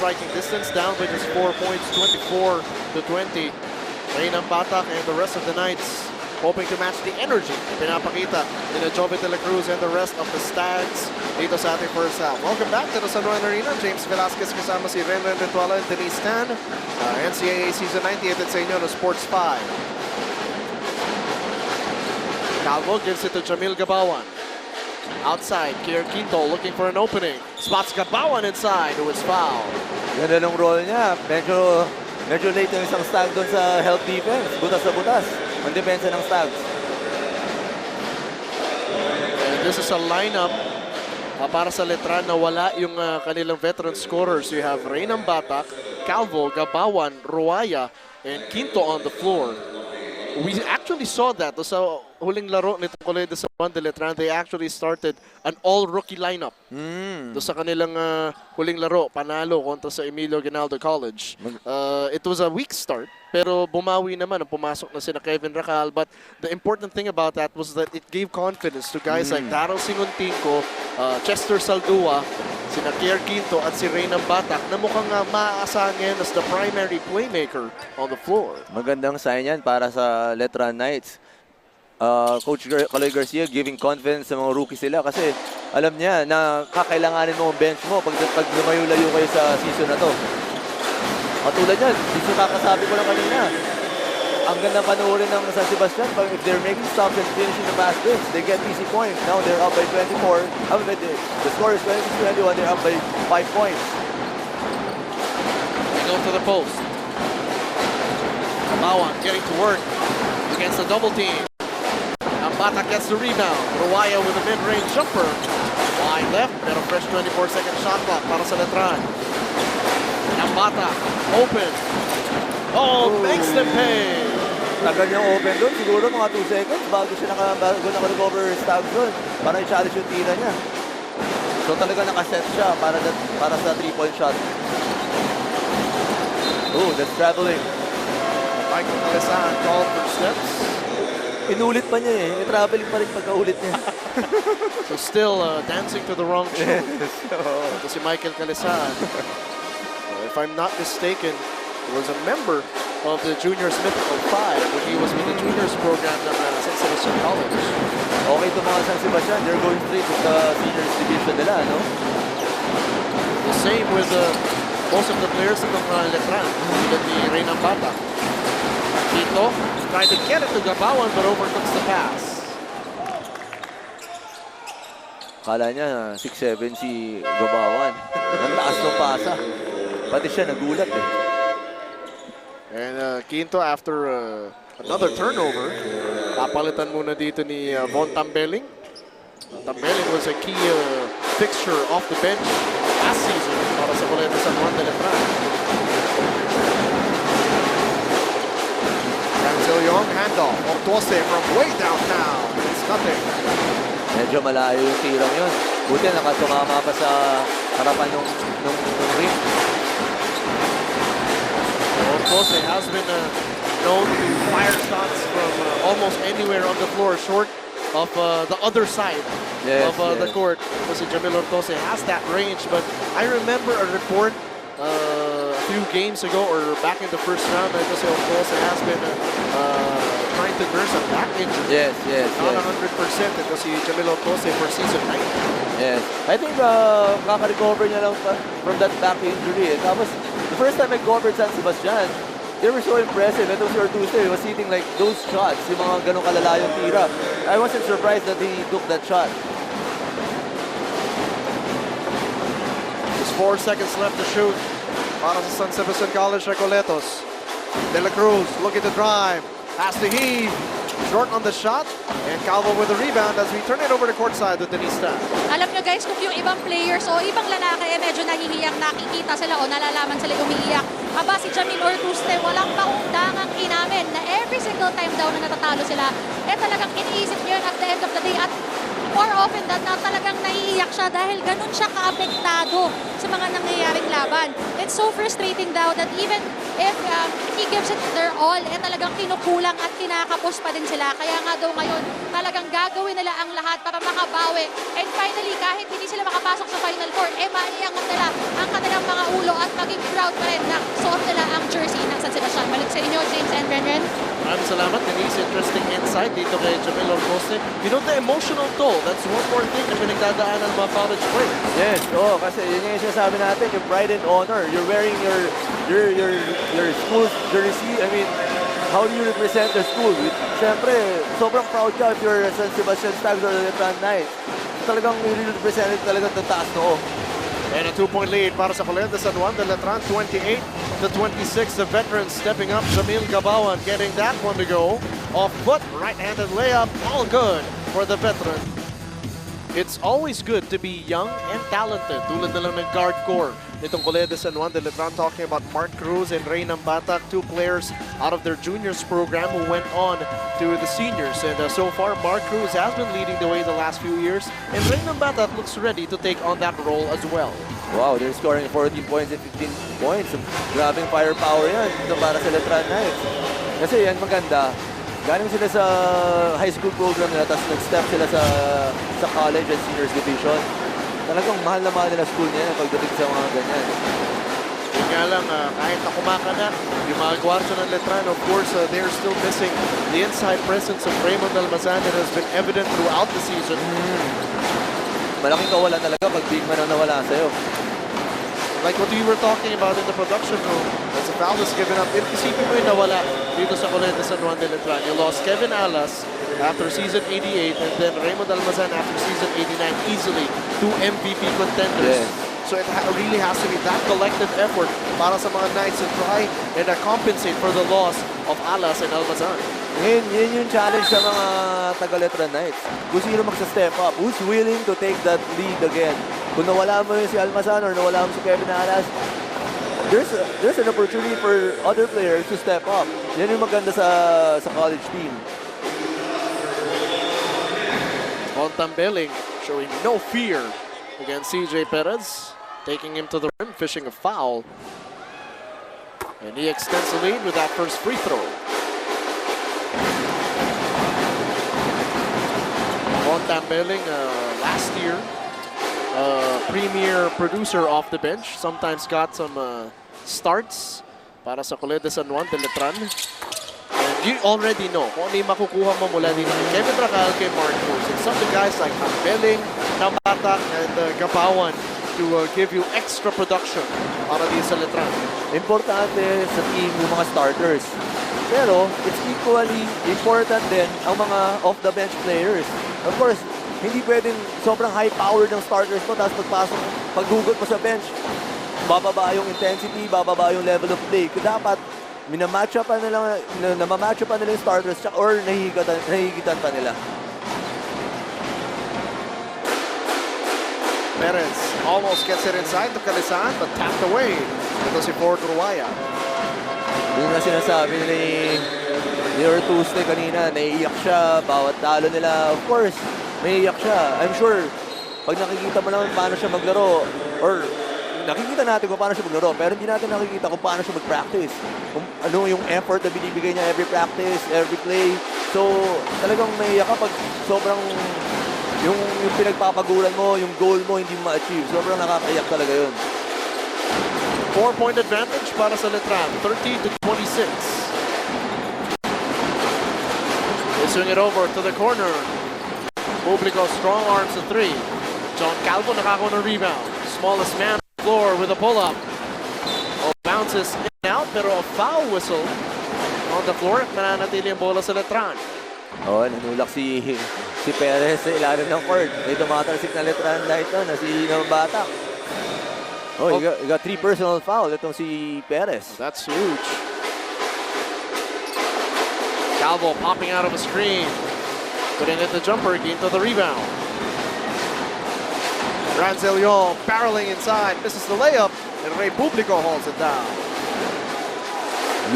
striking distance, down by just 4 points, 24-20. Reynang Batak and the rest of the Knights hoping to match the energy pinapakita ni Jovi de la Cruz and the rest of the Stags dito sa ating first half. Welcome back to the San Juan Arena. James Velasquez kasama si Renren Retuala and Denise Tan. NCAA Season 98 at sa inyo no Sports 5. Calvo gives it to Jamil Gabawan. Outside, Kier Quinto looking for an opening. Spots Gabawan inside who is fouled. Ganda ng role niya. Medyo late yung isang Stag doon sa help defense. Butas sa butas. Ang depensa ng Stags. And this is a lineup para sa Letran na wala yung kanilang veteran scorers. You have Reynang Batak, Calvo, Gabawan, Ruaya, and Quinto on the floor. We actually saw that sa huling laro nitong Colegio sa Juan de Letran. They actually started an all-rookie lineup. Doon sa kanilang huling laro, panalo kontra sa Emilio Aguinaldo College. It was a weak start, pero bumawi naman. Pumasok na sina Kevin Racal. But the important thing about that was that it gave confidence to guys like Daryl Singuntinko, Chester Saldua, sina Kier Quinto at si Reynang Batak na mukhang maaasahan as the primary playmaker on the floor. Magandang sign yan para sa Letran Knights. Coach Caloy Garcia giving confidence sa mga rookies sila kasi alam niya na kakailanganin mo ang bench mo pag lumayo-layo kayo sa season na to. Katulad yan, dito kakasabi ko lang kanina. Ang ganda panoorin ng San Sebastian, if they're making stops and finishing the fast breaks, they get easy points. Now they're up by 24. The score is 26-21, they're up by 5 points. They go to the post. Mawan getting to work against the double team. Batak gets the rebound. Ruaya with a mid-range jumper. Wide left, pero fresh 24-second shot clock para sa Letran. And Batak open. Oh, makes them pay. Tagal niyang open doon. Siguro mga 2 seconds bago siya naka-recover Stags doon. Para i-challenge yung tira niya. So talaga nakaset siya para sa 3-point shot. Oh, that's traveling. Michael Calisan called for steps. Inulit pa niya eh. Traveling pa rin pagkaulit niya. So still dancing to the wrong tune. Ito si Michael Calisan. If I'm not mistaken, he was a member of the Juniors Mythical 5 when he was with the Juniors program ng San Sebastian College. Okay ito mga San Sebastian. They're going straight to the seniors division nila, no? The same with most of the players ng Letran. Tulad ni Reynang Batak. Quinto tried to get it to Gabawan but overcooks the pass. Kala niya 6'7" si Gabawan. Ang taas ng pasa. Pati siya nagulat eh. And Quinto after another turnover, papalitan muna dito ni Von Tambeling. Tambeling was a key fixture off the bench last season para sa Colegio San Juan de Letran. Young handoff. Octose from way downtown. It's nothing. Medyo malayo yung tirang yun. Buti nakatumama pa sa harapan ng ring. Octose has been known to fire shots from almost anywhere on the floor, short of the other side of the court. Kasi Jamil Octose has that range, but I remember a report a few games ago or back in the first round that kasi Octose has been trying to nurse a back injury. Yes. Not 100%. It was si Jamil Octose for season 9. Yes. I think kaka-recover niya lang from that back injury. Tapos, the first time I covered San Sebastian, they were so impressive. Ito si Ortuse was hitting like those shots, yung mga ganong kalala yung tira. I wasn't surprised that he took that shot. Just 4 seconds left to shoot. Para sa San Sebastian College, Recoletos. De La Cruz looking to drive. Has to heave. Short on the shot. And Calvo with the rebound as we turn it over to courtside with Denise Tan. Alam nyo guys, kung yung ibang players o ibang lalaki medyo nahihiyak, nakikita sila o nalalaman sila umiiyak. Aba si Jamil Ortuste, walang paundangang inamin na every single time daw na natatalo sila, talagang iniisip nyo yun at the end of the day. At more often than not, talagang naiiyak siya dahil ganun siya kaapektado sa mga nangyayaring laban. And it's so frustrating daw that even if he gives it their all, talagang kinukulang at kinakapos pa din sila. Kaya nga daw ngayon, talagang gagawin nila ang lahat para makabawi. And finally, kahit hindi sila makapasok sa Final Four, maiangat nila ang kanilang mga ulo at maging proud pa rin na suot nila ang jersey ng San Sebastian. Balik sa inyo, James and Renren. Maraming salamat, Denise. Interesting insight dito kay Jamil Orcoste. You know, the emotional toll, that's one more thing na pinagdadaanan ng mga college players. Yes, kasi yun yung sinasabi natin, yung pride and honor. You're wearing your school's jersey. I mean, how do you represent the school? Siyempre, sobrang proud ka if you're San Sebastian Stags or the Letran Knights. Talagang represent it talagang tataas noo. And a 2-point lead para sa Colegio de San Juan de Letran, 28-26. The veterans stepping up. Jamil Gabawan getting that one to go. Off foot, right-handed layup, all good for the veteran. It's always good to be young and talented. Tulad na lang ng guard core nitong Colegio de San Juan de Letran, talking about Mark Cruz and Reynam Batak, two players out of their juniors program who went on to the seniors. And so far, Mark Cruz has been leading the way the last few years, and Reynam Batak looks ready to take on that role as well. Wow, they're scoring 14 points and 15 points. Grabing firepower yan ito para sa Letran Knights. Kasi yan maganda. Galing sila sa high school program nila, tapos nag-step sila sa college and seniors division. Talagang mahal na mahal nila school niya pagdating sa mga ganyan. Yun nga lang, kahit na kumakanak, yung mga gwardiya ng Letran, of course, they're still missing the inside presence of Raymond Almazan that has been evident throughout the season. Malaking kawalan talaga pag big man ang nawala sa'yo. Like what we were talking about in the production room, as a foul is given up, isipin mo yung nawala dito sa Colegio de San Juan de Letran. You lost Kevin Alas after season 88 and then Raymond Almazan after season 89, easily two MVP contenders. Yeah. So it really has to be that collective effort para sa mga Knights to try and compensate for the loss of Alas and Almazan. Yun yung challenge sa mga taga-Letran Knights. Kung sino magsa-step up, who's willing to take that lead again. Kung nawala mo yung si Almazan or nawala mo si Kevin Alas, there's an opportunity for other players to step up. Yan yung maganda sa college team. Montambeling showing no fear against CJ Perez, taking him to the rim, fishing a foul. And he extends the lead with that first free throw. Montambeling last year, premier producer off the bench, sometimes got some starts para sa Colegio de San Juan de Letran. And you already know kung ano yung makukuha mo mula dito kay Kevin Racal, kay Mark Cruz. And some of the guys like Tambeling, Nabatak, and Gabawan to give you extra production para dito sa Letran. Importante sa team yung mga starters. Pero it's equally important din ang mga off-the-bench players. Of course, hindi pwedeng sobrang high-powered ng starters mo tapos paghugot mo sa bench, bababa yung intensity, bababa yung level of play. Kaya dapat minamatch up pa nila yung starters or nahihigitan pa nila. Perez almost gets it inside to Calisan, but tapped away. Ito si Ford Ruaya. Yung na sinasabi ni Ortuste kanina, naiiyak siya, bawat talo nila. Of course, naiiyak siya. I'm sure, pag nakikita mo naman paano siya maglaro, or nakikita natin kung paano siya maglaro, pero hindi natin nakikita kung paano siya mag-practice. Kung ano yung effort na binibigay niya every practice, every play. So, talagang naiiyak ka pag sobrang yung pinagpapaguran mo, yung goal mo, hindi mo ma-achieve. Sobrang nakakaiyak talaga yun. 4-point advantage para sa Letran, 30-26. They swing it over to the corner. Publico strong arms to three. John Calvo nakakuha ng rebound. Smallest man on the floor with a pull-up. Oh, bounces in and out, pero a foul whistle on the floor. Mananatili ang bola sa Letran. Oh, nanulak si Perez sa ilalim ng court. May tumatalsik na Letran light na si Batak. Oh, you got 3 personal foul. Itong si Perez. That's huge. Calvo popping out of a screen. Putting it the jumper, into the rebound. Ranzelion barreling inside, misses the layup, and Ray Publico holds it down.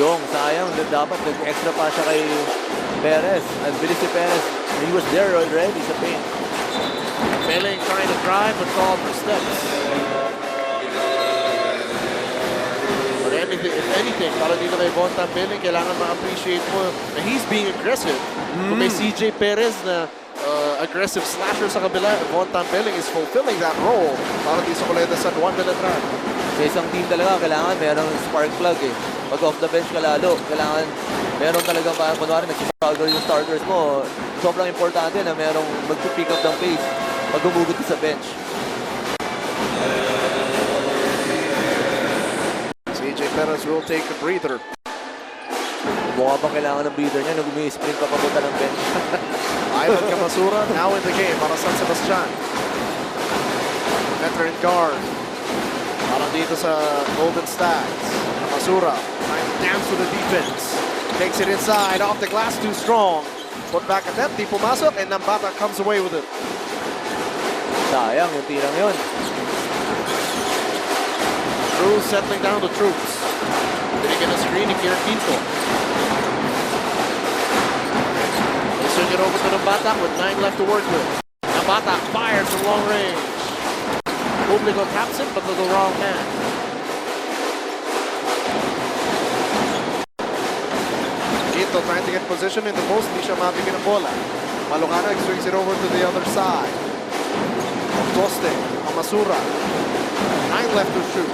Yung, sayang. Dapat nag-extra pa siya kay Perez. Ang bilis si Perez. He was there already sa paint. Belling trying to drive, but called for steps. if anything, para dito kay Von Tambeling, kailangan ma-appreciate mo na he's being aggressive. Kung may CJ Perez na aggressive slasher sa kabila, Von Tambeling is fulfilling that role para dito sa Colegio San Juan de Letran. Sa isang team talaga, kailangan merong spark plug eh. Pag off the bench ka lalo, kailangan meron talagang, kunwari nag-struggle yung starters mo, sobrang importante na merong mag-pick up ng pace pag gumugot sa bench. CJ Perez will take a breather. Mukha pa kailangan ng breather niya, nag-sprint pa papunta ng bench. Ivan Camasura now in the game para San Sebastian. Veteran guard. Parang dito sa Golden Stags. Camasura trying to dance with the defense. Takes it inside, off the glass, too strong. Put back at net, di pumasok, and Nambata comes away with it. Sayang yung tirang yun. Cruz settling down the troops. Binigyan ng screen ni Kier Quinto. They swing it over to Nambata with 9 left to work with. Nambata fires from long range. Publico taps it, but to the wrong man. Quinto trying to get position in the post, di siya mabigyan ng bola. Malocano swings it over to the other side. Toste, Camasura. 9 left to shoot.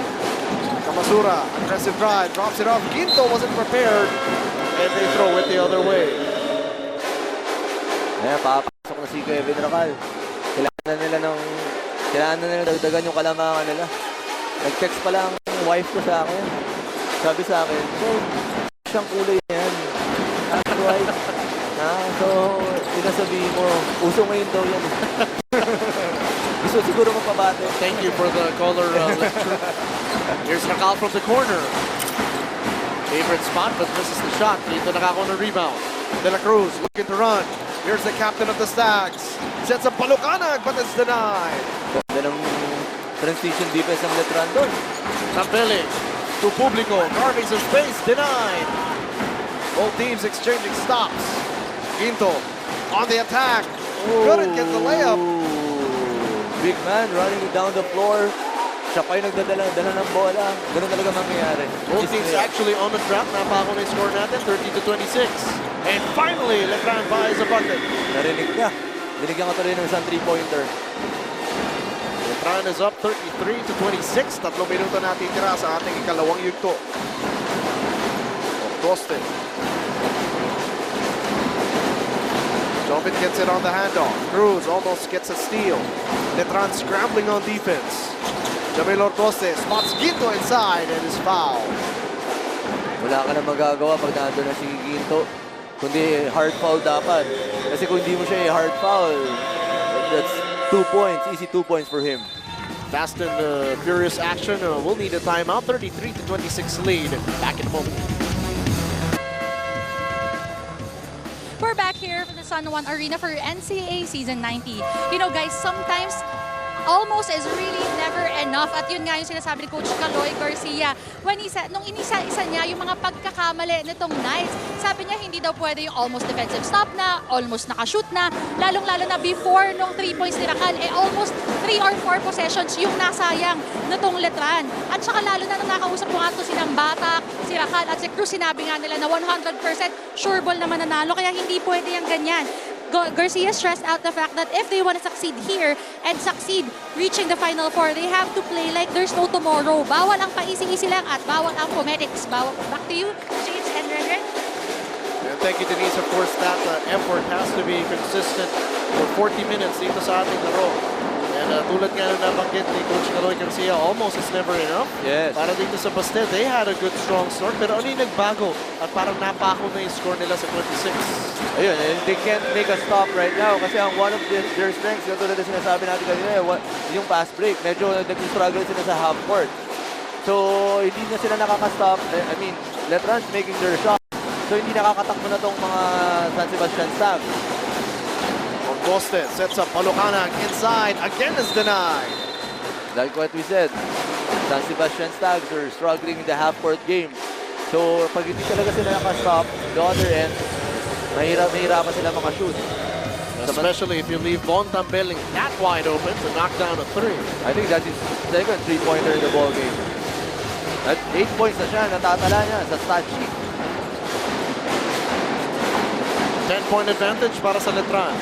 Camasura, aggressive drive, drops it off. Quinto wasn't prepared, and they throw it the other way. Ayan, papasok na si Kevin Racal. Kailangan na nila dagdagan yung kalamangan nila. Nag-text pala ang wife ko sa akin. Sabi sa akin, so, siyang kulay niyan. Wife. So, sinasabihin mo, uso ngayon daw yan. Gusto siguro mapabate. Thank you for the caller lecture. Here's Racal from the corner. Favorite spot, but misses the shot. Dito nakakuha ng rebound. De La Cruz looking to run. Here's the captain of the Stags. Sets up Palucanag, but it's denied. Ganda ng transition defense ng Letran doon. Tambeling to Publico. Carving some space, denied. Both teams exchanging stops. Quinto on the attack. Couldn't get the layup. Big man running down the floor. Siya pa yung nagdadala ng bola. Ganun talaga mangyayari. Both teams actually on the trap. Napako na yung score natin, 30-26. And finally, Letran buys a bucket. Narinig ka. Binigyan ka tuloy ng isang 3-pointer. Letran is up 33-26. 3 minuto natin tira sa ating ikalawang yugto. Toste. Jovin gets it on the handoff. Cruz almost gets a steal. Letran scrambling on defense. Jamil Ortoste spots Quinto inside and is fouled. Wala ka na magagawa pag nandun na si Quinto. Kundi hard foul dapat. Kasi kung hindi mo siya hard foul, that's 2 points. Easy 2 points for him. Fast and furious action. We'll need a timeout. 33-26 lead. Back in a moment. We're back here from the San Juan Arena for NCAA Season 90. You know guys, sometimes almost is really never enough. At yun nga yung sinasabi ni Coach Caloy Garcia. Nung inisa-isa niya yung mga pagkakamali nitong Knights, sabi niya hindi daw pwede yung almost defensive stop na, almost nakashoot na, lalong-lalo na before nung 3 points ni Racal, almost 3 or 4 possessions yung nasayang nitong Letran. At saka lalo na nung nakausap ko nga ito si Nambata, si Racal at si Cruz, sinabi nga nila na 100% sure ball na mananalo, kaya hindi pwede yung ganyan. Garcia stressed out the fact that if they want to succeed here and succeed reaching the Final Four, they have to play like there's no tomorrow. Bawal ang paisi-isi lang at bawal ang comedics. Back to you, James and Renren. And thank you, Denise. Of course, that effort has to be consistent for 40 minutes dito sa ating laro. And tulad nga na nabanggit ni Coach Caloy Garcia, almost is never enough. Yes. Para dito sa Bastel, they had a good strong start. Pero ano yung nagbago? At parang napako na yung score nila sa 26. Ayun, they can't make a stop right now kasi ang one of their strengths, yung tulad na sinasabi natin kanina, yung pass break. Medyo nag-struggle sila sa half court. So, hindi na sila nakaka-stop. I mean, Letran's making their shot. So, hindi nakakatakbo na tong mga San Sebastian staff. Coste sets up Palucanag inside. Again is denied. Like what we said, San Sebastian Stags are struggling in the half-court game. So, pag hindi talaga sila nakastop, the other end, mahirapan sila makashoot. Especially if you leave Von Tambeling that wide open to knock down a 3. I think that is second 3-pointer in the ball game. At 8 points na siya, natatala niya sa stat sheet. 10-point advantage para sa Letran.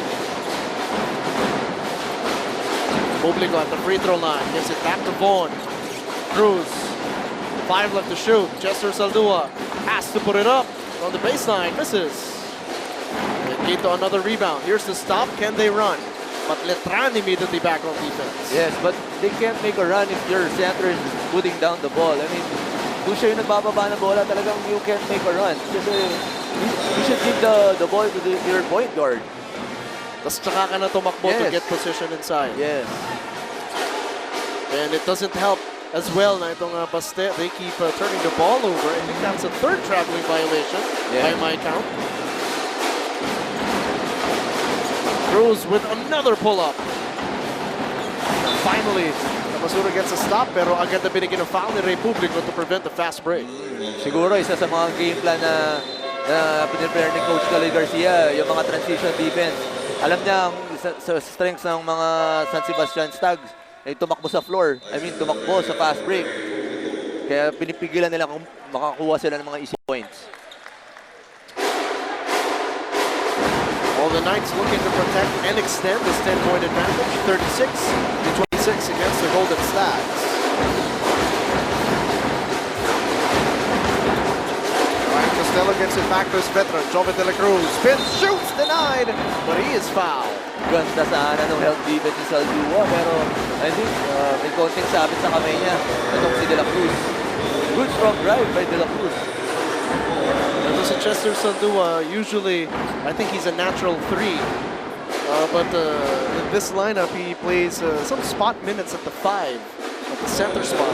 Publico at the free throw line. Gives it back to Vaughn. Cruz. 5 left to shoot. Chester Saldua has to put it up on the baseline. Misses. And Quito another rebound. Here's the stop. Can they run? But Letran immediately back on defense. Yes, but they can't make a run if your center is putting down the ball. I mean, kung siya yung nagbababa ng bola, talagang you can't make a run. Kasi you should give the ball to your point guard. Tapos tsaka ka na tumakbo to Yes. get position inside. Yes. And it doesn't help as well na itong Baste. They keep turning the ball over. I think that's a third traveling violation by my count. Cruz with another pull-up. Finally, Masura gets a stop pero agad na binigyan ng foul ni Republico to prevent the fast break. Siguro isa sa mga game plan na pinipare ni Coach Kaloy Garcia, yung mga transition defense. Alam niya ang sa strengths ng mga San Sebastian Stags ay tumakbo sa floor. I mean, tumakbo sa fast break. Kaya pinipigilan nila kung makakuha sila ng mga easy points. All the Knights looking to protect and extend this 10-point advantage, 36-26 against the Golden Stags. Ryan Costello gets it back to his veteran, Joven de la Cruz. Spins, shoots, denied, but he is fouled. Ganda sana ng help defense ni Saldua, pero I think may konting sabit sa kamay niya. Itong si De La Cruz. Good strong drive by De La Cruz. Ito si Chester Saldua, usually I think he's a natural 3. But in this lineup, he plays some spot minutes at the 5, at the center spot.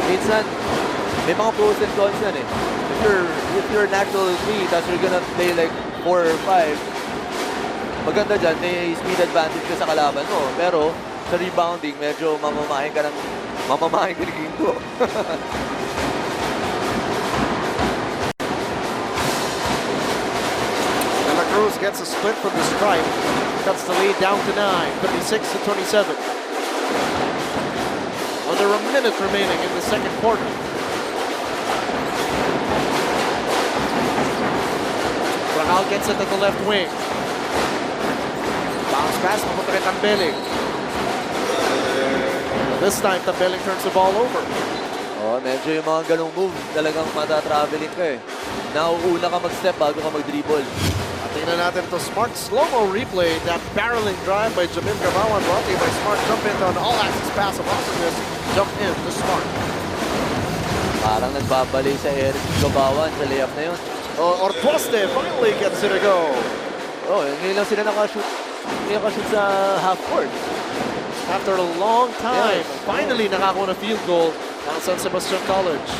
Minsan, may mga pros and cons yan eh. If you're natural 3, tapos you're gonna play like 4 or 5, maganda dyan, may speed advantage ka sa kalaban mo. Pero sa rebounding, medyo mamamahin ka ng ginto. De La Cruz gets a split from the stripe. Cuts the lead down to 9, 36-27. Under a minute remaining in the second quarter. Rahal gets it at the left wing. Bounce pass, papunta kay Tambeling. This time, Tambeling turns the ball over. Oh, medyo yung mga ganong move, talagang mata-traveling ka eh. Nauuna ka mag-step bago ka mag-dribble. At tingnan natin ito, smart slow-mo replay. That barreling drive by Jamil Gabawan brought to you by Smart. Jump in on all-access pass of awesomeness. Jump in to Smart. Parang nagbabali sa Eric Gabawan sa layup na yun. Ortuaste finally gets it to go. Oh, ngayon lang sila nakashoot sa half court. After a long time, Yes. finally nakakuha na field goal ang San Sebastian College.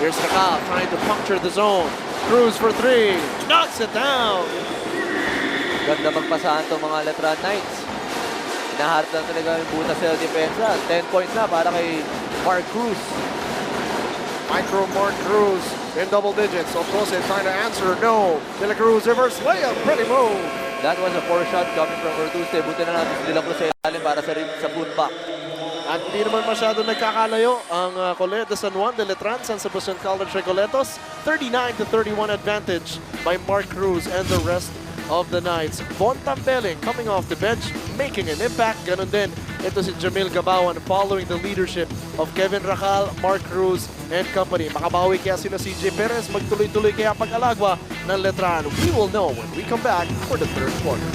Here's Rakal trying to puncture the zone. Cruz for 3, knocks it down. Ganda magpasahan itong mga Letran Knights. Hinaharap lang talaga yung butas sa depensa. 10 points na para kay Mark Cruz. Micro Mark Cruz in double digits. Otrose trying to answer, no. De La Cruz reverse layup, pretty move. That was a 4 shot coming from Ortuste. Buti na natin si De La Cruz sa ilalim para sa putback. At hindi naman masyado nagkakalayo ang Colegio de San Juan de Letran, San Sebastian College Recoletos. 39-31 advantage by Mark Cruz and the rest of the Knights. Von Tambeling coming off the bench, making an impact. Ganun din, ito si Jamil Gabawan following the leadership of Kevin Rakal, Mark Cruz, and company. Makabawi kaya sina CJ Perez, magtuloy-tuloy kaya pag-alagwa ng Letran. We will know when we come back for the third quarter.